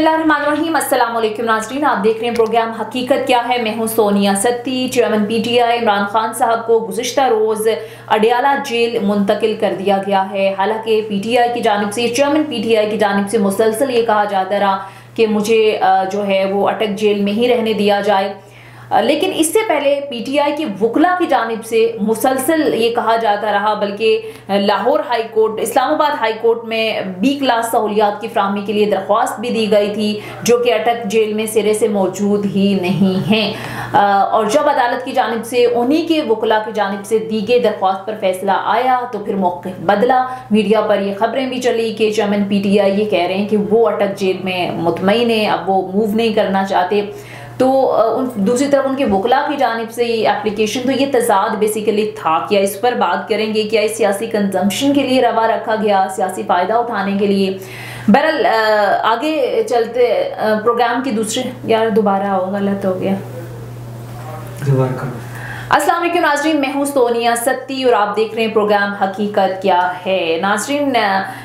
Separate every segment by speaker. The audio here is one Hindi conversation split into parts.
Speaker 1: बिस्मिल्लाहिर्रहमानिर्रहीम। अस्सलाम वालेकुम नाज़रीन, आप देख रहे हैं प्रोग्राम हकीकत क्या है। मैं हूं सोनिया सत्ती। चेयरमैन पीटीआई इमरान खान साहब को गुज़िश्ता रोज़ अडियाला जेल मुंतकिल कर दिया गया है। हालांकि पीटीआई की जानिब से, चेयरमैन पीटीआई की जानिब से मुसलसल ये कहा जाता रहा कि मुझे जो है वो अटक जेल में ही रहने दिया जाए, लेकिन इससे पहले पीटीआई के वकला की जानिब से मुसलसल ये कहा जाता रहा, बल्कि Lahore high court, Islamabad high court में बी क्लास सहूलियात की फराहमी के लिए दरख्वास्त भी दी गई थी, जो कि अटक जेल में सिरे से मौजूद ही नहीं हैं। और जब अदालत की जानिब से उन्हीं के वकला की जानिब से दी गई दरख्वास्त पर फैसला आया तो फिर मौक़िफ़ बदला। मीडिया पर ये खबरें भी चली कि चेयरमैन पीटीआई ये कह रहे हैं कि वो अटक जेल में मुतमईन है, अब वो मूव नहीं करना चाहते। तो दूसरी तरफ उनके वकला की जानिब से एप्लीकेशन, तो ये तजाद बेसिकली था क्या, इस पर बात करेंगे। क्या इस सियासी कंजम्पशन के लिए रवा रखा गया, सियासी फ़ायदा उठाने के लिए? बहरहाल आगे चलते प्रोग्राम की दूसरे, यार दोबारा हो, गलत हो गया, दोबारा। अस्सलाम वालेकुम नाज़रीन, मैं हूँ सोनिया सत्ती और आप देख रहे हैं प्रोग्राम हकीकत क्या है। नाज़रीन,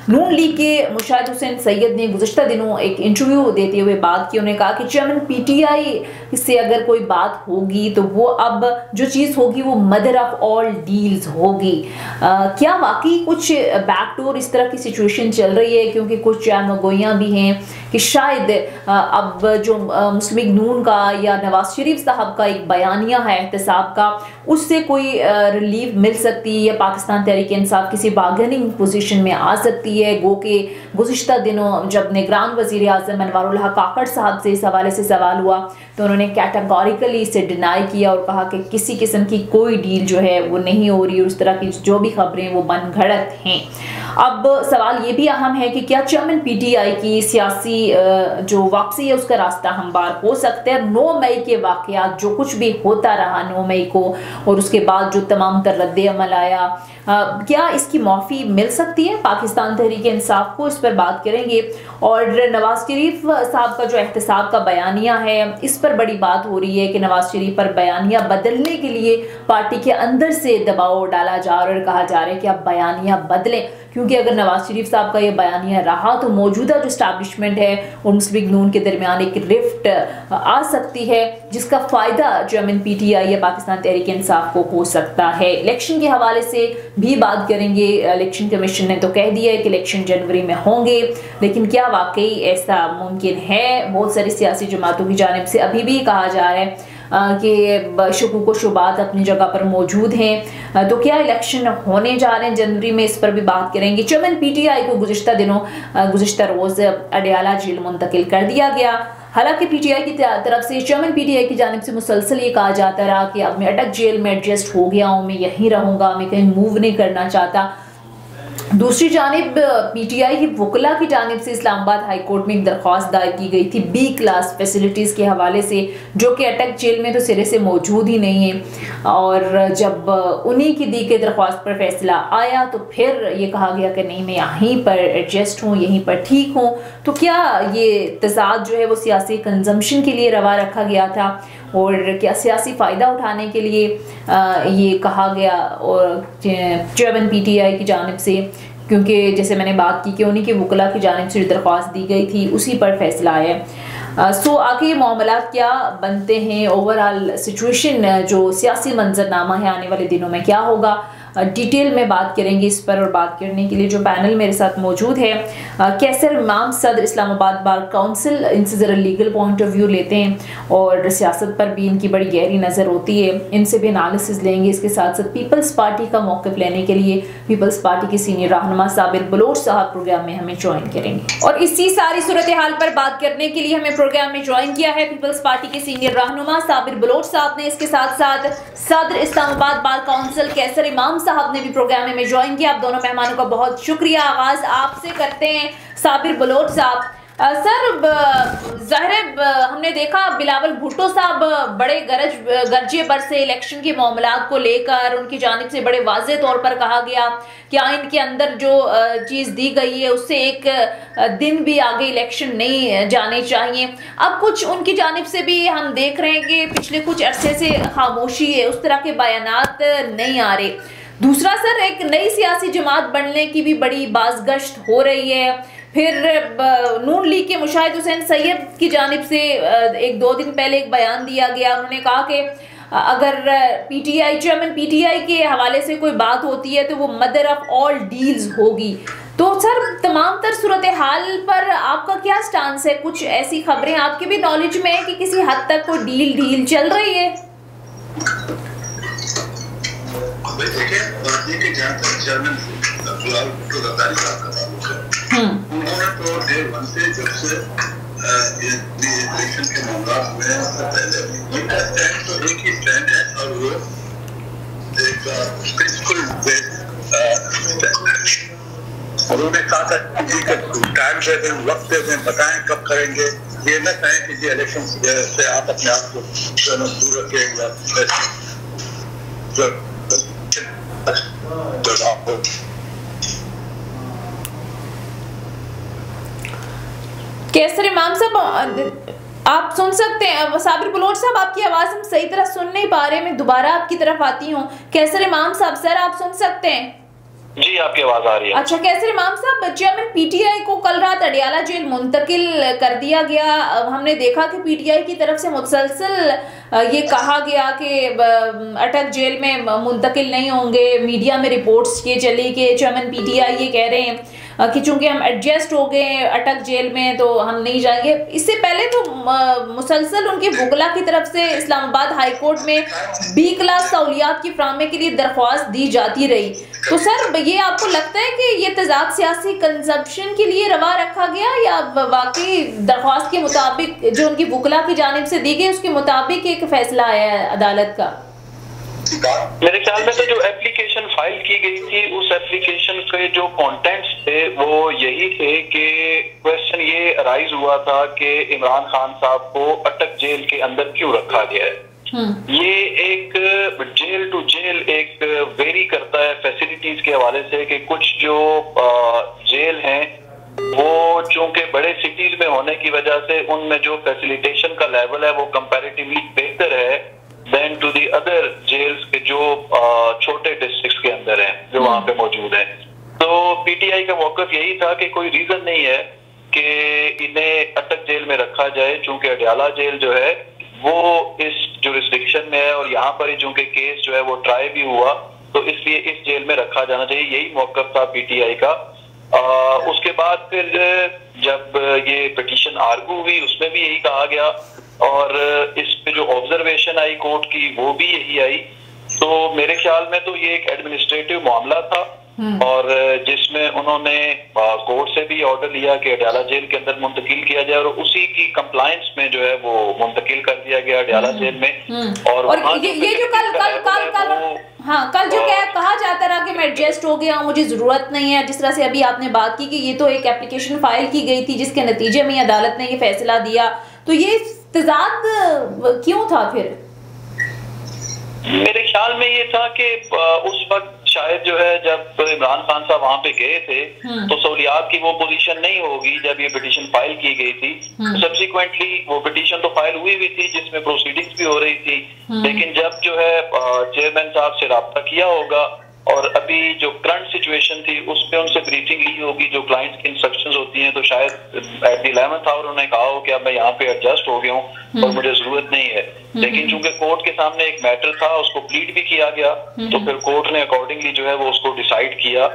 Speaker 1: नून लीग के मुशाहिद हुसैन सैयद ने गुज़िश्ता दिनों एक इंटरव्यू देते हुए बात की। उन्होंने कहा कि चेयरमैन पीटीआई से अगर कोई बात होगी तो वो अब जो चीज़ होगी वो मदर ऑफ ऑल डील्स होगी। क्या वाकई कुछ बैकडोर इस तरह की सिचुएशन चल रही है? क्योंकि कुछ चानगोइयाँ भी हैं कि शायद अब जो मुस्लिम लीग नून का या नवाज शरीफ साहब का एक बयानिया है एहतसाब का, उससे कोई रिलीफ मिल सकती है या पाकिस्तान तहरीक इंसाफ किसी बार्गेनिंग पोजीशन में आ सकती है। गो के गुज़िश्ता दिनों जब निगरान वज़ीर आज़म अनवारुल हक काकड़ साहब से इस हवाले से सवाल हुआ तो उन्होंने कैटेगोरिकली इसे डिनाई किया और कहा कि किसी किस्म की कोई डील जो है वो नहीं हो रही, उस तरह की जो भी खबरें वो बनगढ़ंत हैं। अब सवाल ये भी अहम है कि क्या चेयरमैन पीटीआई की सियासी जो वापसी है उसका रास्ता हमवार हो सकता है? 9 मई के वाक़यात, जो कुछ भी होता रहा 9 मई को और उसके बाद जो तमाम तर रद्द अमल आया, क्या इसकी माफ़ी मिल सकती है पाकिस्तान तहरीक इंसाफ को? इस पर बात करेंगे। और नवाज शरीफ साहब का जो एहतसाब का बयानिया है, इस पर बड़ी बात हो रही है कि नवाज शरीफ पर बयानिया बदलने के लिए पार्टी के अंदर से दबाव डाला जा रहा है और कहा जा रहा है कि आप बयानिया बदलें, क्योंकि अगर नवाज शरीफ साहब का ये बयानिया रहा तो मौजूदा जो स्टैब्लिशमेंट है और मुस्लिम लीग नून के दरमियान एक रिफ्ट आ सकती है, जिसका फ़ायदा चेयरमैन पीटीआई या पाकिस्तान तहरीक इंसाफ को हो सकता है। इलेक्शन के हवाले से भी बात करेंगे। इलेक्शन कमीशन ने तो कह दिया है कि इलेक्शन जनवरी में होंगे, लेकिन क्या वाकई ऐसा मुमकिन है? बहुत सारी सियासी जमातों की जानिब से अभी भी कहा जा रहा है कि शुकूक व शुबात अपनी जगह पर मौजूद हैं। तो क्या इलेक्शन होने जा रहे हैं जनवरी में? इस पर भी बात करेंगे। चेयरमैन पीटीआई को गुज़िश्ता दिनों गुज़िश्ता रोज़ अडियाला जेल मुंतकिल कर दिया गया। हालांकि पीटीआई की तरफ से, चेयरमैन पीटीआई की जानिब से मुसलसल ये कहा जाता रहा कि अब मैं अटक जेल में एडजस्ट हो गया हूँ, मैं यहीं रहूँगा, मैं कहीं मूव नहीं करना चाहता। दूसरी जानिब पीटीआई की वकला की जानिब से इस्लामाबाद हाई कोर्ट में एक दरख्वास्त दायर की गई थी बी क्लास फैसिलिटीज़ के हवाले से, जो कि अटक जेल में तो सिरे से मौजूद ही नहीं है। और जब उन्हीं की दी गई दरख्वास्त पर फैसला आया तो फिर ये कहा गया कि नहीं, मैं यहीं पर एडजस्ट हूँ, यहीं पर ठीक हूँ। तो क्या ये तजाद जो है वो सियासी कंजम्पशन के लिए रवा रखा गया था और क्या सियासी फ़ायदा उठाने के लिए ये कहा गया और चेयरमैन पीटीआई की जानिब से? क्योंकि जैसे मैंने बात की कि उन्हीं के वकला की जानिब से जो दरख्वास्त दी गई थी उसी पर फैसला आया। सो आगे ये मामलात क्या बनते हैं, ओवरऑल सिचुएशन जो सियासी मंजरनामा है आने वाले दिनों में क्या होगा, डिटेल में बात करेंगे इस पर। और बात करने के लिए जो पैनल मेरे साथ मौजूद है, कैसर इमाम सदर इस्लामाबाद बार काउंसिल, इनसे ज़रा लीगल पॉइंट ऑफ व्यू लेते हैं और सियासत पर भी इनकी बड़ी गहरी नज़र होती है, इनसे भी एनालिसिस लेंगे। इसके साथ साथ पीपल्स पार्टी का मौक़िफ़ लेने के लिए पीपल्स पार्टी के सीनियर रहनुमा साबिर बलोच साहब प्रोग्राम में हमें ज्वाइन करेंगे। और इसी सारी सूरत हाल पर बात करने के लिए हमें प्रोग्राम में ज्वाइन किया है पीपल्स पार्टी के सीनियर रहनुमा साबिर बलोच साहब ने। इसके साथ साथ सदर इस्लामाबाद बार काउंसिल कैसर इमाम साहब ने भी प्रोग्राम में ज्वाइन किया। आप दोनों मेहमानों का बहुत शुक्रिया। आगाज आपसे करते हैं साबिर बलोच साहब। सर, ज़ाहिर हमने देखा बिलावल भुट्टो साहब बड़े गरजे बरसे इलेक्शन के मामलात को लेकर, उनकी जानिब से बड़े वाज़े तौर पर कहा गया कि आइन के अंदर जो चीज़ दी गई है उससे एक दिन भी आगे इलेक्शन नहीं जाने चाहिए। अब कुछ उनकी जानिब से भी हम देख रहे हैं कि पिछले कुछ अरसे से खामोशी है, उस तरह के बयानात नहीं आ रहे। दूसरा सर, एक नई सियासी जमात बनने की भी बड़ी बाज़गश्त हो रही है फिर नून लीग के मुशाहिद हुसैन सैयद की जानिब से 1-2 दिन पहले एक बयान दिया गया। उन्होंने कहा कि अगर पीटीआई चेयरमैन पीटीआई के हवाले से कोई बात होती है तो वो मदर ऑफ ऑल डील्स होगी। तो सर तमाम तर सूरत हाल पर आपका क्या स्टांस है? कुछ ऐसी खबरें आपके भी नॉलेज में है कि किसी हद तक कोई डील चल रही है?
Speaker 2: उन्होंने तो डे 1 से जब से इलेक्शन के मामला में पहले उनका स्टैंड तो एक ही स्टैंड है और वो एक प्रिंसिपल उन्होंने कहा था जी का टाइम दे दें, वक्त दे दें, बताएं कब करेंगे, ये न कहें कि जी इलेक्शन से आप अपने आप को दूर रखें या
Speaker 1: कैसर इमाम साहब आप सुन सकते हैं? साबिर बलोच साहब आपकी आवाज़ हम सही तरह सुन नहीं पा रहे, मैं दोबारा आपकी तरफ आती हूँ। कैसर इमाम साहब सर आप सुन सकते हैं?
Speaker 3: जी आपकी आवाज आ रही है।
Speaker 1: अच्छा कैसर इमाम साहब, चेयरमैन पीटीआई को कल रात अडियाला जेल मुंतकिल कर दिया गया। हमने देखा कि पीटीआई की तरफ से मुसलसल ये कहा गया कि अटक जेल में मुंतकिल नहीं होंगे। मीडिया में रिपोर्ट्स ये चली कि चेयरमैन पीटीआई ये कह रहे हैं कि चूंकि हम एडजस्ट हो गए अटक जेल में तो हम नहीं जाएंगे। इससे पहले तो मुसलसल उनकी वकला की तरफ से इस्लामाबाद हाई कोर्ट में बी क्लास सहूलियात की फ्राहमी के लिए दरख्वास्त दी जाती रही। तो सर ये आपको लगता है कि ये तजाक सियासी कंजप्शन के लिए रवा रखा गया या वाकई दरख्वास्त के मुताबिक जो उनकी वकला की जानिब से दी गई उसके मुताबिक एक फैसला आया है अदालत का?
Speaker 3: मेरे ख्याल में तो जो एप्लीकेशन फाइल की गई थी उस एप्लीकेशन के जो कंटेंट्स थे वो यही थे कि क्वेश्चन ये अराइज हुआ था कि इमरान खान साहब को अटक जेल के अंदर क्यों रखा गया है। ये एक जेल टू जेल एक वेरी करता है फैसिलिटीज के हवाले से कि कुछ जो जेल हैं वो चूंकि बड़े सिटीज में होने की वजह से उनमें जो फैसिलिटेशन का लेवल है वो कंपैरेटिवली बेहतर है than to the other jails के जो छोटे डिस्ट्रिक्ट्स के अंदर हैं जो वहां पे मौजूद हैं। तो पीटीआई का मौकफ यही था कि कोई रीजन नहीं है कि इन्हें अटक जेल में रखा जाए, चूंकि अडियाला जेल जो है वो इस जुरिस्डिक्शन में है और यहाँ पर ही चूंकि केस जो है वो ट्राई भी हुआ तो इसलिए इस जेल में रखा जाना चाहिए, यही मौकफ था पीटीआई का। उसके बाद फिर जब ये पिटीशन आर्गू हुई उसमें भी यही कहा गया और इस पे जो ऑब्जर्वेशन आई कोर्ट की वो भी यही आई। तो मेरे ख्याल में तो ये एक एडमिनिस्ट्रेटिव मामला था और जिसमें उन्होंने कोर्ट से भी ऑर्डर लिया कि अडियाला जेल के अंदर मुंतकिल किया जाए और उसी की कंप्लायंस में जो है वो मुंतकिल कर दिया गया अडियाला जेल में। और
Speaker 1: ये जो कल जो कहा जाता रहा कि मैं एडजस्ट हो गया हूँ, मुझे जरूरत नहीं है, जिस तरह से अभी आपने बात की कि ये तो एक एप्लीकेशन फाइल की गई थी जिसके नतीजे में अदालत ने ये फैसला दिया, तो ये तजाद क्यों था फिर?
Speaker 3: मेरे ख्याल में ये था कि उस वक्त शायद जो है जब इमरान खान साहब वहां पे गए थे तो सहूलियात की वो पोजीशन नहीं होगी जब ये पिटीशन फाइल की गई थी। सब्सिक्वेंटली वो पिटीशन तो फाइल हुई थी जिसमें प्रोसीडिंग्स भी हो रही थी, लेकिन जब जो है चेयरमैन साहब से राब्ता किया होगा और अभी जो करंट सिचुएशन थी उस पे उनसे ब्रीफिंग ली होगी जो क्लाइंट्स की इंस्ट्रक्शंस होती हैं, तो शायद एट द 11th आवर उन्होंने कहा हो कि अब मैं यहाँ पे एडजस्ट हो गया हूँ और मुझे जरूरत नहीं है। लेकिन चूंकि कोर्ट के सामने एक मैटर था उसको प्लीड भी किया गया तो फिर कोर्ट ने अकॉर्डिंगली जो है वो उसको डिसाइड किया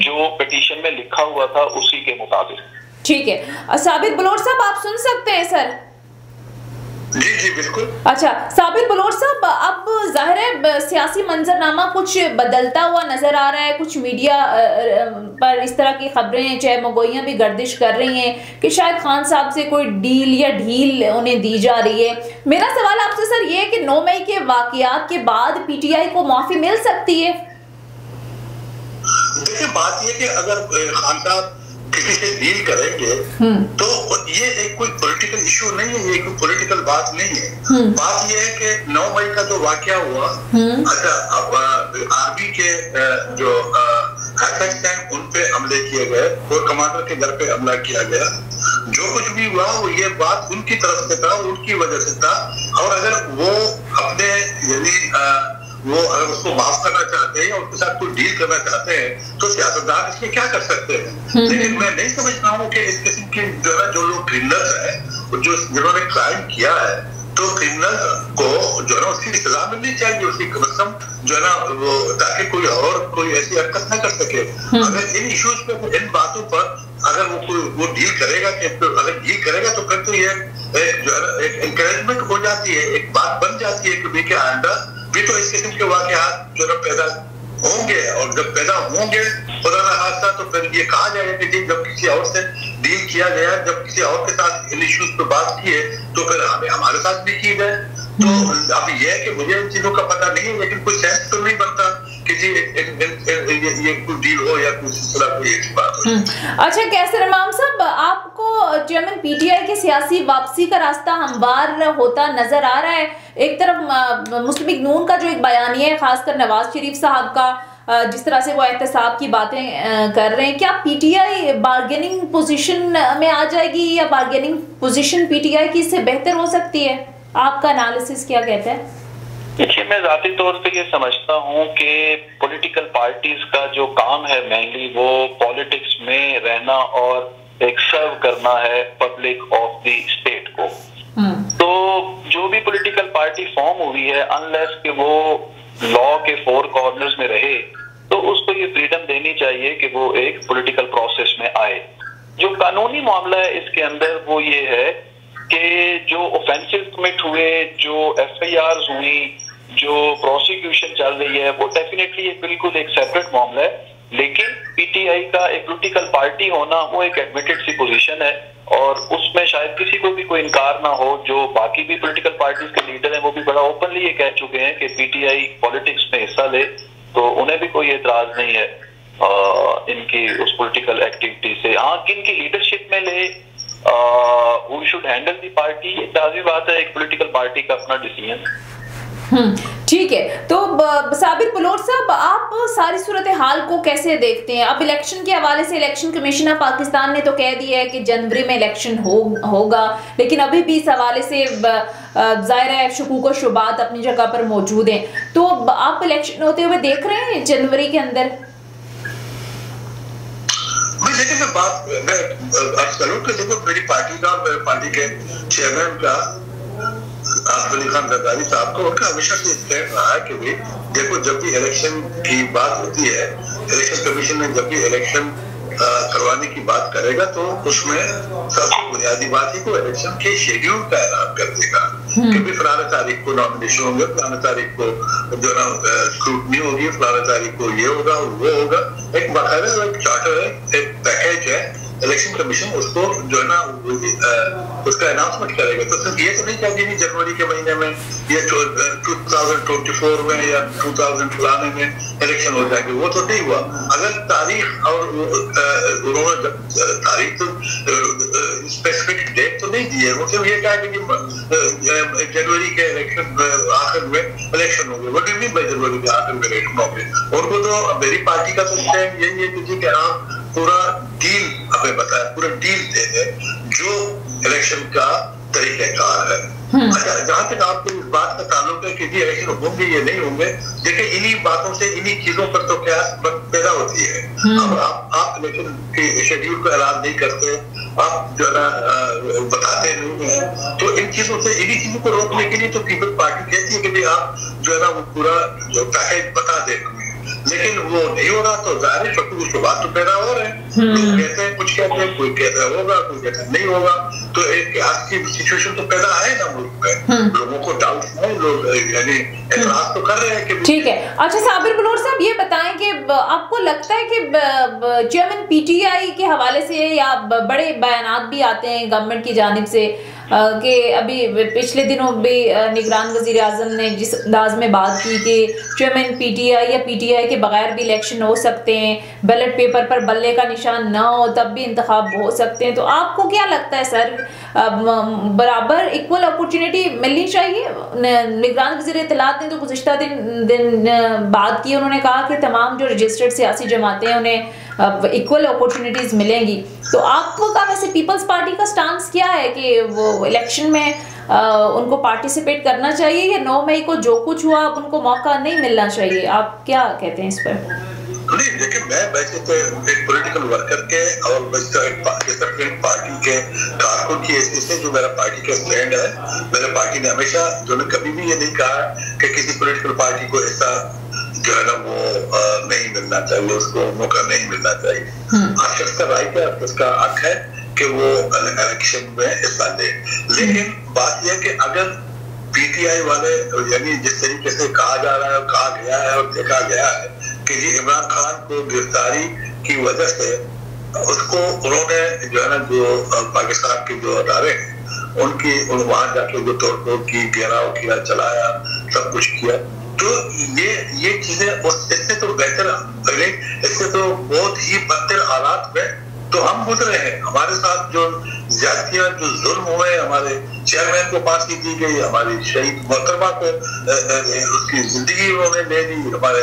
Speaker 3: जो पिटीशन में लिखा हुआ था उसी के मुताबिक।
Speaker 1: ठीक है साबिर बलोच साहब आप सुन सकते हैं सर?
Speaker 2: जी जी बिल्कुल।
Speaker 1: अच्छा साबिर बलोच साहब, अब जाहिर है सियासी मंजरनामा कुछ बदलता हुआ नजर आ रहा है, कुछ मीडिया पर इस तरह की खबरें चाहे मगोइयां भी गर्दिश कर रही हैं कि शायद खान साहब से कोई डील या ढील उन्हें दी जा रही है। मेरा सवाल आपसे सर ये है कि 9 मई के वाकयात के बाद पीटीआई को माफी मिल सकती है?
Speaker 2: देखिए बात ये कि अगर खान साहब किसी से डील करेंगे तो ये एक कोई पॉलिटिकल इशू नहीं है, ये कोई पॉलिटिकल बात नहीं है। बात ये है कि 9 मई का जो वाकया हुआ, अच्छा अब आर्मी के जो एसेट्स हैं उन पे हमले किए गए, कोर कमांडर के घर पे हमला किया गया, जो कुछ भी हुआ वो ये बात उनकी तरफ से था, उनकी वजह से था। और अगर वो अपने यानी वो अगर उसको माफ करना चाहते हैं या उसके साथ कोई डील करना चाहते हैं तो सियासतदान इसमें क्या कर सकते हैं। लेकिन मैं नहीं समझ रहा हूँ कि इस किस्म की जो लोग क्रिमिनल्स हैं, जो जिन्होंने क्राइम किया है, तो क्रिमिनल को जो है ना उसकी सजा मिलनी चाहिए, उसकी कम से कम जो है ना वो, ताकि कोई ऐसी हरकत न कर सके। अगर इन इश्यूज पे, इन बातों पर अगर वो डील करेगा, अगर डील करेगा तो फिर तो ये एक जो है ना एक एनकरेजमेंट हो जाती है, एक बात बन जाती है कि भाई के आइंदा भी तो इस किस्म के वाकयात जो है पैदा होंगे, और जब पैदा होंगे खुदा ना खास्ता तो फिर ये कहा जाएगा कि जब किसी और से डील किया गया, जब किसी और के साथ इन इश्यूज पे बात की है तो फिर हमें हमारे साथ भी की जाए। तो अब ये है कि मुझे इन चीजों का पता नहीं है, लेकिन कोई सेंस तो नहीं बनता कि जी ये कोई डील हो या कुछ इस तरह कोई एक बात हो।
Speaker 1: अच्छा कैसर इमाम साहब, आपको चेयरमैन पीटीआई की सियासी वापसी का रास्ता हमवार होता नजर आ रहा है? एक तरफ मुस्लिम लीग नून का जो एक बयानिया है, खासकर नवाज शरीफ साहब का, जिस तरह से वो एहतसाब की बातें कर रहे हैं, क्या पीटीआई बार्गेनिंग पोजीशन में आ जाएगी या बार्गेनिंग पोजीशन पीटीआई की इससे बेहतर हो सकती है? आपका एनालिसिस क्या कहता है?
Speaker 3: देखिए, मैं जाती तौर पे ये समझता हूँ कि पॉलिटिकल पार्टीज का जो काम है मेनली वो पॉलिटिक्स में रहना और एक सर्व करना है पब्लिक ऑफ द स्टेट को। तो जो भी पॉलिटिकल पार्टी फॉर्म हुई है, अनलेस कि वो लॉ के फोर कॉर्नर्स में रहे, तो उसको ये फ्रीडम देनी चाहिए कि वो एक पॉलिटिकल प्रोसेस में आए। जो कानूनी मामला है इसके अंदर वो ये है कि जो ऑफेंसिव कमिट हुए, जो एफआईआर्स हुई, जो प्रोसिक्यूशन चल रही है, वो डेफिनेटली बिल्कुल एक सेपरेट मामला है। लेकिन पीटीआई का एक पॉलिटिकल पार्टी होना वो एक एडमिटेड सी पोजीशन है, और उसमें शायद किसी को भी कोई इनकार ना हो। जो बाकी भी पॉलिटिकल पार्टीज के लीडर हैं वो भी बड़ा ओपनली ये कह चुके हैं कि पीटीआई पॉलिटिक्स में हिस्सा ले, तो उन्हें भी कोई एतराज नहीं है इनकी उस पॉलिटिकल एक्टिविटी से। हाँ, किन की लीडरशिप में ले, who should handle the party, ये लाज़मी बात है, एक पॉलिटिकल पार्टी का अपना डिसीजन।
Speaker 1: ठीक है, तो साबिर बलोच साहब, आप सारी सूरत हाल को कैसे देखते हैं? अब इलेक्शन के हवाले से इलेक्शन कमीशन ऑफ पाकिस्तान ने तो कह दिया है कि जनवरी में इलेक्शन होगा, लेकिन अभी भी इस हवाले से जाहिर है शुकूक और शुबात अपनी जगह पर मौजूद हैं। तो आप इलेक्शन होते हुए देख रहे हैं जनवरी के अंदर?
Speaker 2: देखिए, मैं अर्ज करूं कि देखो मेरी पार्टी का, मेरे पार्टी के चेयरमैन का आसिफ अली खान जरदारी साहब को उनका हमेशा से स्टैंड रहा है कि भाई देखो, जब भी इलेक्शन की बात होती है, इलेक्शन कमीशन में जब भी इलेक्शन करवाने की बात करेगा तो उसमें सबसे बुनियादी बात है को इलेक्शन के शेड्यूल का ऐलान कर देगा कि भी फलाना तारीख को नॉमिनेशन होंगे, फलाना तारीख को जो ना स्क्रूटनी होगी, फलाना तारीख को ये होगा, वो होगा। एक बाकायदा एक चार्टर है, एक पैकेज है, इलेक्शन कमीशन उसको जो है ना उसका अनाउंसमेंट करेगा। तो सिर्फ ये तो नहीं चाहिए जनवरी के महीने में या 2024 में या 2000 फलाने में इलेक्शन हो जाएंगे, वो तो नहीं हुआ। अगर तारीख और उन्होंने तारीख तो स्पेसिफिक डेट तो नहीं दी है, वो सिर्फ ये कहा कि जनवरी के इलेक्शन आखिर में इलेक्शन होंगे। वो नहीं भाई जनवरी के आखिर में इलेक्शन होंगे। उनको तो मेरी पार्टी का तो स्टैंड यही है कि जी आप पूरा डील हमें बताया, पूरा डील दे दे जो इलेक्शन का तरीकेकार है। अच्छा, जहां तक आपको इस बात का ताल्लुक है कि जी इलेक्शन होंगे या नहीं होंगे, देखिए इन्हीं बातों से, इन्हीं चीजों पर तो क्या पैदा होती है। अब आप इलेक्शन के शेड्यूल को ऐलान नहीं करते, आप जो है ना बताते नहीं है, तो इन चीजों से, इन्हीं चीजों को रोकने के लिए तो पीपल्स पार्टी कहती है कि भाई आप जो है ना वो पूरा जो पैकेज बता दें, लेकिन वो नहीं हो रहा। तो जाहिर है उसके बाद तो पैदा हो रहे हैं, लोग कहते हैं, कुछ कहते हैं, कोई कहता होगा, कोई कहता नहीं होगा। तो एक आज की सिचुएशन तो पैदा है ना मुल्क में, लोगों को डाउट है, लोग यानी एतराज तो कर रहे हैं कि
Speaker 1: ठीक है। अच्छा साबिर बलोच साहब, ये बताएं कि आपको लगता है कि चेयरमैन पीटीआई के हवाले से या बड़े बयानात भी आते हैं गवर्नमेंट की जानिब से कि अभी पिछले दिनों भी निगरान वज़ीर आज़म ने जिस अंदाज में बात की कि चेयरमैन पीटीआई या पीटीआई के बगैर भी इलेक्शन हो सकते हैं, बैलेट पेपर पर बल्ले का निशान ना हो तब भी इंतखाब हो सकते हैं, तो आपको क्या लगता है सर, बराबर इक्वल अपॉर्चुनिटी मिलनी चाहिए? निगरान वज़ीर इत्तलात ने तो गुज़िश्ता दिन बात की, उन्होंने कहा कि तमाम जो रजिस्टर्ड सियासी जमातें हैं उन्हें इक्वल अपॉर्चुनिटीज मिलेंगी। तो आपको का वैसे पीपल्स पार्टी का स्टांस क्या है कि वो इलेक्शन में उनको पार्टिसिपेट करना चाहिए या 9 मई को जो कुछ हुआ अब उनको मौका नहीं मिलना चाहिए? आप क्या कहते हैं इस पर?
Speaker 2: नहीं, देखिए मैं वैसे तो एक पॉलिटिकल वर्कर के और पार्टी के कारकुन की हैसियत से जो मेरा पार्टी का स्टैंड है, मेरे पार्टी ने हमेशा जो कभी भी ये नहीं कहा कि किसी पॉलिटिकल पार्टी को ऐसा जो है ना वो नहीं मिलना चाहिए, उसको मौका नहीं मिलना चाहिए। हर शख्स का राइट है, उसका हक है कि वो इलेक्शन में हिस्सा ले। लेकिन बात यह कि अगर पीटीआई वाले यानी जिस तरीके से कहा जा रहा है, कहा गया है और देखा गया है कि जी इमरान खान को गिरफ्तारी की वजह से उसको उन्होंने जो है ना जो पाकिस्तान के जो अदारे हैं उनकी वहां जाके जो तोड़फोड़ की, घेराव किया, चलाया, सब कुछ किया, तो ये चीजें इससे तो बेहतर, इससे तो बहुत ही बदतर हालात में तो हम गुजरे हैं। हमारे साथ जो ज्यादतियां, जो जुल्म हुए, हमारे चेयरमैन को फांसी दी गई, हमारी शहीद मोहतरमा को उसकी जिंदगी उन्होंने ले ली, हमारे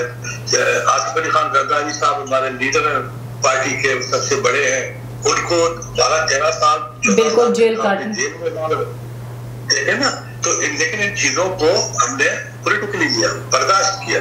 Speaker 2: आसिफ अली खान जरदारी साहब हमारे लीडर हैं, पार्टी के सबसे बड़े हैं, उनको 12-13 साल
Speaker 1: बिल्कुल जेल में
Speaker 2: है ना। तो लेकिन इन चीजों को हमने पॉलिटिकली लिया, बर्दाश्त किया।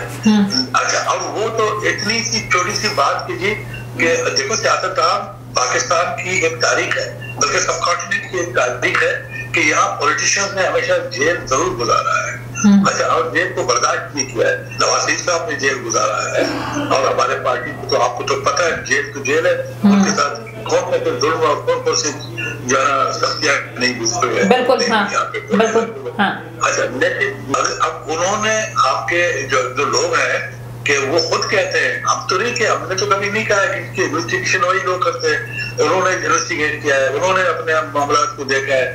Speaker 2: अच्छा, और वो तो इतनी सी छोटी सी बात कीजिए कि देखो सियासतदान पाकिस्तान की एक तारीख है, बल्कि सब कॉन्टिनेंट की एक तारीख है कि यहाँ पॉलिटिशियंस ने हमेशा जेल जरूर गुजारा है। अच्छा, और जेल को बर्दाश्त नहीं किया है। नवाज शरीफ साहब ने जेल गुजारा है और हमारे पार्टी को तो आपको तो पता है जेल तो जेल है, उनके साथ कौन से जुल्म और कौन से जो है सख्तियां नहीं गुजरे हैं।
Speaker 1: बिल्कुल, बिल्कुल, हाँ।
Speaker 2: अच्छा, लेकिन अब उन्होंने आपके जो लोग हैं कि वो खुद कहते हैं, हम तो नहीं किया, हमने तो कभी नहीं कहा कि इन्वेस्टिगेशन वही लोग करते हैं, उन्होंने इन्वेस्टिगेट किया है, उन्होंने अपने मामला को देखा है,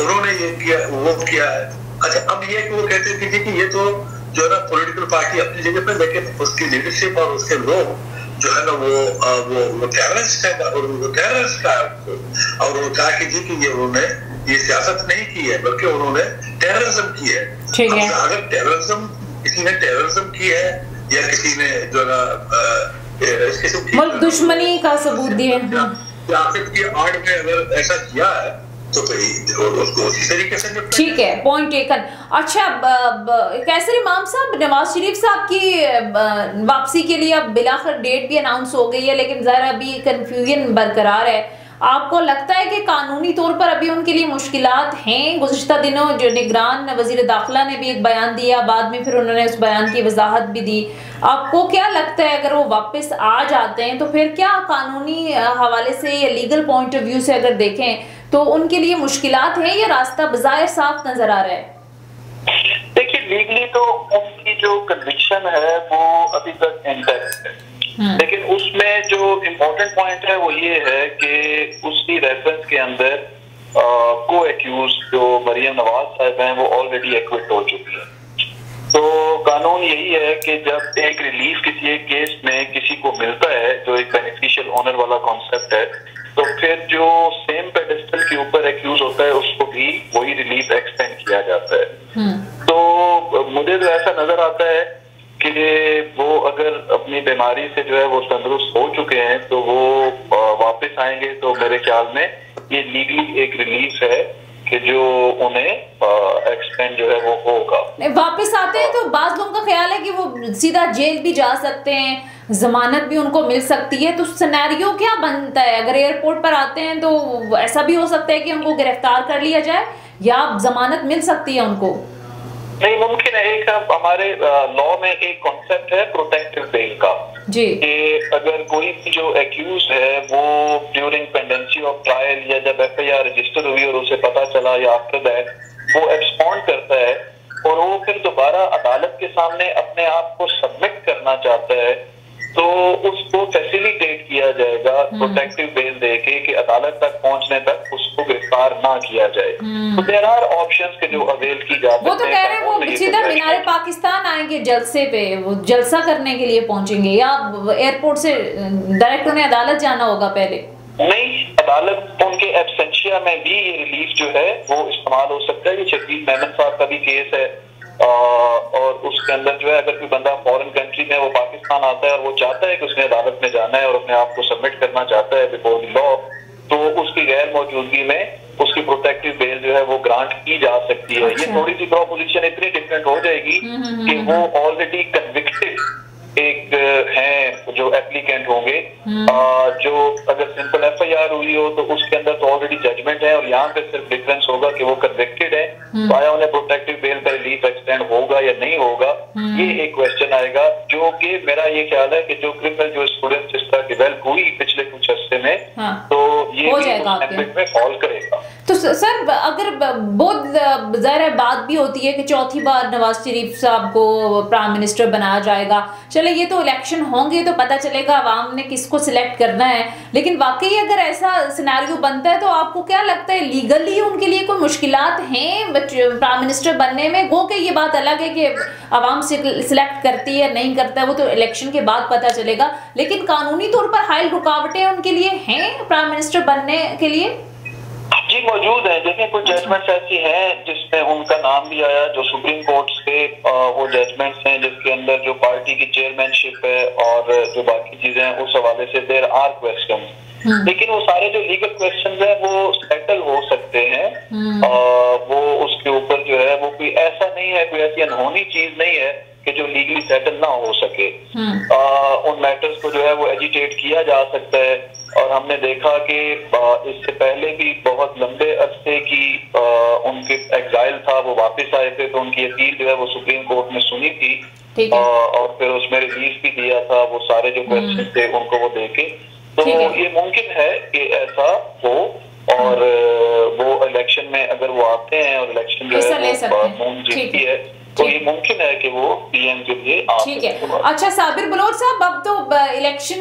Speaker 2: उन्होंने ये किया, वो किया है। अच्छा, अब ये कि वो कहते हैं कि ये तो जो है ना पॉलिटिकल पार्टी अपनी जगह पे, लेकिन उसकी लीडरशिप और उसके लोग जो है ना वो टेररिस्ट है, और वो टेररिस्ट का और वो कहा कि जी कि ये उन्होंने ये सियासत नहीं की है बल्कि उन्होंने टेररिज्म की है।
Speaker 1: ठीक है,
Speaker 2: अगर टेररिज्म किसी ने टेररिज्म की है या किसी ने जो है
Speaker 1: मुल्क दुश्मनी का सबूत दिए,
Speaker 2: सियासत की आड़ में अगर ऐसा किया है तो उसको उसी तरीके से
Speaker 1: ठीक है, पॉइंट टेकन। अच्छा, कैसर इमाम साहब, नवाज शरीफ साहब की वापसी के लिए अब बिलाखिर डेट भी अनाउंस हो गई है, लेकिन ज़रा अभी कंफ्यूजन बरकरार है। आपको लगता है कि कानूनी तौर पर अभी उनके लिए मुश्किलात हैं? गुज़िश्ता दिनों जो निगरान वज़ीर दाखिला ने भी एक बयान दिया, बाद में फिर उन्होंने उस बयान की वजाहत भी दी। आपको क्या लगता है अगर वो वापस आ जाते हैं तो फिर क्या कानूनी हवाले से या लीगल पॉइंट ऑफ व्यू से अगर देखें तो उनके लिए मुश्किलात हैं या रास्ता बज़ाहिर साफ नजर आ रहा है?
Speaker 3: देखिए, लीगली तो उनकी जो कन्विक्शन है वो अभी तक इंटैक्ट है, लेकिन उसमें जो इम्पोर्टेंट पॉइंट है वो ये है कि उसकी रेफरेंस के अंदर को एक्यूज जो मरियम नवाज साहब हैं वो ऑलरेडी एक्विट हो चुकी है। तो कानून यही है कि जब एक रिलीफ किसी एक केस में किसी को मिलता है जो एक बेनिफिशियल ऑनर वाला कॉन्सेप्ट है, तो फिर जो सेम पेडेस्टल के ऊपर एक्यूज होता है उसको भी वही रिलीफ एक्सटेंड किया जाता है। तो मुझे तो ऐसा नजर आता है कि वो अगर अपनी बीमारी से जो है वो तंदुरुस्त हो चुके हैं तो वो वापस आएंगे, तो मेरे ख्याल में ये लीगली एक रिलीफ है कि जो उन्हें एक्सटेंड जो है वो होगा।
Speaker 1: वापस आते हैं तो बाज़ लोगों का ख्याल है कि वो सीधा जेल भी जा सकते हैं, जमानत भी उनको मिल सकती है। तो सिनेरियो क्या बनता है? अगर एयरपोर्ट पर आते हैं तो ऐसा भी हो सकता है कि उनको गिरफ्तार कर लिया जाए या जमानत मिल सकती है उनको?
Speaker 3: नहीं, मुमकिन है। एक हमारे लॉ में एक कॉन्सेप्ट है प्रोटेक्टिव बेल का
Speaker 1: जी,
Speaker 3: कि अगर कोई भी जो एक्यूज है वो ड्यूरिंग पेंडेंसी ऑफ ट्रायल या जब एफआईआर रजिस्टर हुई और उसे पता चला या आफ्टर दैट वो एब्सकॉन्ड करता है और वो फिर दोबारा अदालत के सामने अपने आप को सबमिट करना चाहता है, तो उसको फैसिलिटेट किया जाएगा प्रोटेक्टिव बेल देके कि अदालत तक पहुंचने तक उसको गिरफ्तार ना किया जाए। तो देयर आर ऑप्शंस के जो अवेल की जा सकते हैं।
Speaker 1: वो तो कह रहे हैं वो सीधा मीनारे पाकिस्तान आएंगे जलसे पे, वो जलसा करने के लिए पहुंचेंगे या एयरपोर्ट से डायरेक्ट उन्हें अदालत जाना होगा पहले?
Speaker 3: नहीं, अदालत उनके एब्सेंशिया में भी ये रिलीफ जो है वो इस्तेमाल हो सकता है। ये शकील मेमन साहब का भी केस है और उसके अंदर जो है अगर कोई बंदा फॉरेन कंट्री में वो पाकिस्तान आता है और वो चाहता है कि उसने अदालत में जाना है और अपने आप को सबमिट करना चाहता है बिफोर द लॉ, तो उसकी गैर मौजूदगी में उसकी प्रोटेक्टिव बेल जो है वो ग्रांट की जा सकती है। ये थोड़ी सी प्रोपोजिशन इतनी डिफरेंट हो जाएगी कि वो ऑलरेडी कन्विक्टेड एक हैं जो एप्लीकेंट होंगे, जो अगर सिंपल FIR हुई हो तो उसके अंदर तो ऑलरेडी जजमेंट है, और यहाँ पे सिर्फ डिफरेंस होगा कि वो कन्विक्टेड है, तो आया उन्हें प्रोटेक्टिव बेल का रिलीफ एक्सटेंड होगा या नहीं होगा, ये एक क्वेश्चन आएगा, जो कि मेरा ये ख्याल है कि जो क्रिमिनल जो स्टूडेंट जिस तरह डिवेल्प हुई पिछले कुछ अर्से में, तो ये एम्बिट में फॉल करेगा।
Speaker 1: तो सर अगर बहुत ज़ाहिर बात भी होती है कि चौथी बार नवाज शरीफ साहब को प्राइम मिनिस्टर बनाया जाएगा, चले ये तो इलेक्शन होंगे तो पता चलेगा अवाम ने किसको सिलेक्ट करना है, लेकिन वाकई अगर ऐसा सिनेरियो बनता है तो आपको क्या लगता है लीगली उनके लिए कोई मुश्किलात हैं प्राइम मिनिस्टर बनने में? गो के ये बात अलग है कि अवाम सिलेक्ट करती है नहीं करता है वो तो इलेक्शन के बाद पता चलेगा, लेकिन कानूनी तौर पर हाई रुकावटें उनके लिए हैं प्राइम मिनिस्टर बनने के लिए?
Speaker 3: जी मौजूद है। देखिए कुछ जजमेंट्स ऐसी हैं जिसमें उनका नाम भी आया, जो सुप्रीम कोर्ट से वो जजमेंट्स हैं जिसके अंदर जो पार्टी की चेयरमैनशिप है और जो बाकी चीजें हैं उस हवाले से देयर आर क्वेश्चन, लेकिन वो सारे जो लीगल क्वेश्चन है वो सेटल हो सकते हैं। वो उसके ऊपर जो है वो कोई ऐसा नहीं है, कोई ऐसी अनहोनी चीज नहीं है कि जो लीगली सेटल ना हो सके। उन मैटर्स को जो है वो एजिटेट किया जा सकता है, और हमने देखा कि इससे पहले भी बहुत लंबे अरसे की उनके एग्जाइल था, वो वापस आए थे तो उनकी अपील जो है वो सुप्रीम कोर्ट में सुनी थी और फिर उसमें रिलीज भी दिया था, वो सारे जो क्वेश्चन थे उनको वो देके, तो ये मुमकिन है कि ऐसा हो, और वो इलेक्शन में अगर वो आते हैं और इलेक्शन जो है वो मूव जीतती है तो ये मुमकिन है कि वो PM के लिए
Speaker 1: ठीक है। अच्छा साबिर बलोच साहब, अब तो इलेक्शन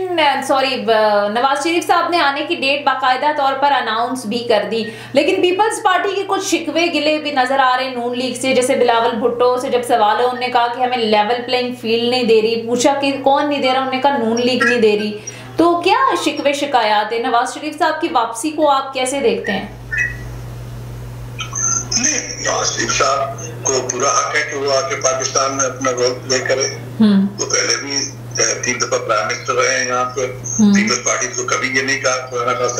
Speaker 1: नवाज शरीफ साहब ने आने की डेट बाकायदा तौर पर अनाउंस भी कर दी, लेकिन पीपल्स पार्टी के कुछ शिकवे गिले भी नजर आ रहे हैं नून लीग से, जैसे बिलावल भुट्टो से जब सवाल है उन्होंने कहा कि हमें लेवल प्लेइंग फील्ड नहीं दे रही, पूछा कि कौन नहीं दे रहा, उन्होंने कहा नून लीग नहीं दे रही, तो क्या शिकवे शिकायत है? नवाज शरीफ साहब की वापसी को आप कैसे देखते हैं?
Speaker 2: नवाज शरीफ साहब को पूरा हक है कि वो आके पाकिस्तान में अपना रोल प्ले करे। वो पहले भी 3 दफा प्राइम मिनिस्टर रहे हैं यहाँ पे। पीपल्स पार्टी को कभी ये नहीं कहा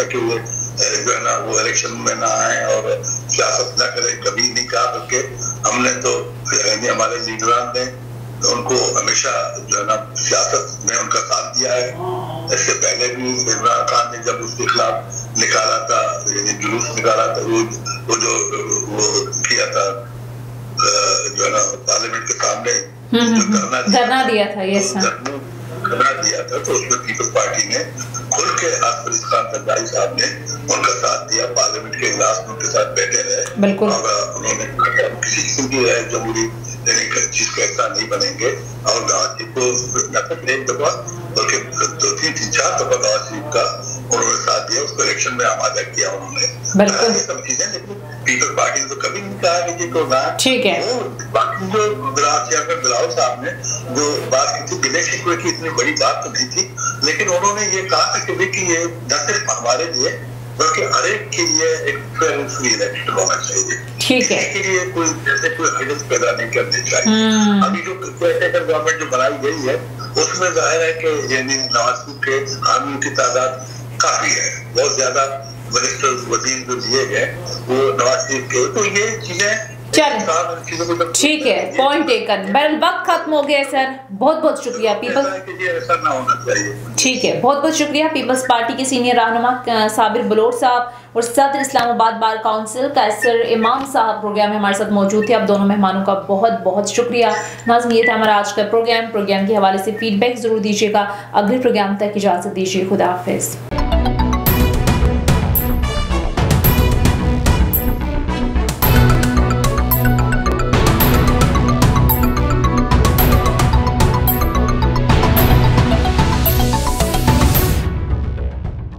Speaker 2: कि वो जो है ना वो इलेक्शन में ना आए और सियासत ना करे, कभी नहीं कहा, बल्कि हमने तो हमारे लीडरान ने उनको हमेशा जो है ना सियासत में उनका साथ दिया है। इससे पहले भी इमरान खान ने जब उसके खिलाफ निकाला था, जुलूस निकाला था, वो जो वो किया था जो है ना पार्लियामेंट के सामने
Speaker 1: धरना दिया था,
Speaker 2: धरना दिया था, तो उसमें पीपल्स पार्टी ने खुल के आसफरीद खान सरदारी साहब ने उनका साथ दिया, पार्लियामेंट के इजलास में उनके साथ बैठे रहे और उन्होंने किसी किस्म की जमहूरी चीज का हिस्सा नहीं बनेंगे। और गाजी को एक दफा बल्कि 2-3-4 दफा नवाज शरीफ का उन्होंने साथ दिया, उसको इलेक्शन में आमादा किया उन्होंने, ये सब चीजें। लेकिन पीपल्स पार्टी ने तो कभी नहीं कहा कि जी को ना
Speaker 1: ठीक है।
Speaker 2: वो बाकी जो बिलावल साहब ने जो बात की थी गिले शिकवे की, इतनी बड़ी बात तो नहीं थी, लेकिन उन्होंने ये कहा था कि ये न सिर्फ हमारे लिए बल्कि हर एक के लिए एक फेयर एंड फ्री इलेक्शन होना चाहिए।
Speaker 1: ठीक है,
Speaker 2: इसके लिए कोई जैसे कोई हरकत पैदा नहीं करनी चाहिए। अभी जो गवर्नमेंट जो बनाई गई है उसमें जाहिर है कि यानी नवाज शरीफ के आदमियों की तादाद काफी है, बहुत ज्यादा मिनिस्टर वजीर जो दिए गए वो नवाज शरीफ के, तो ये चीजें
Speaker 1: ठीक है, पॉइंट टेकन। बहरहाल वक्त खत्म हो गया सर, बहुत बहुत शुक्रिया ठीक है, बहुत बहुत शुक्रिया पीपल्स पार्टी के सीनियर रहनुमा साबिर बलोच साहब और सदर इस्लामाबाद बार काउंसिल कैसर इमाम साहब प्रोग्राम में हमारे साथ मौजूद थे। आप दोनों मेहमानों का बहुत बहुत शुक्रिया। नाज़रीन ये था हमारा आज का प्रोग्राम के हवाले से फीडबैक जरूर दीजिएगा। अगले प्रोग्राम तक इजाजत दीजिए, खुदा हाफिज।